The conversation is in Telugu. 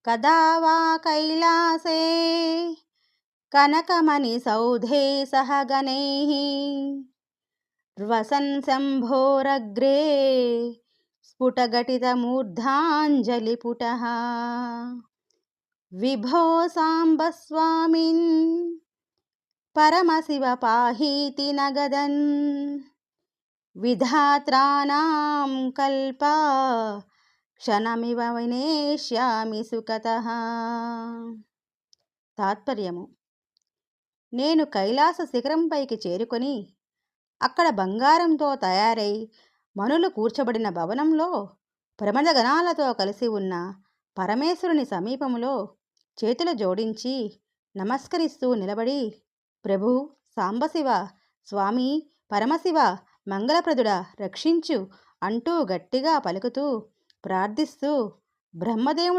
कदा वा कैलासे कनकमणिसौधे सह गणैः वसन् शम्भोरग्रे स्फुटघटितमूर्धाञ्जलिपुटः। विभो साम्ब स्वामिन् परमशिव पाहीति नगदन् विधात्राणां कल्पा క్షణమివ వినేష్యామి సుఖతః. తాత్పర్యము: నేను కైలాస శిఖరంపైకి చేరుకొని అక్కడ బంగారంతో తయారై మనులు కూర్చబడిన భవనంలో ప్రమదగణాలతో కలిసి ఉన్న పరమేశ్వరుని సమీపంలో చేతులు జోడించి నమస్కరిస్తూ నిలబడి, ప్రభు, సాంబశివ, స్వామి, పరమశివ, మంగళప్రదుడా, రక్షించు అంటూ గట్టిగా పలుకుతూ ప్రార్థిస్తూ బ్రహ్మదేవుడి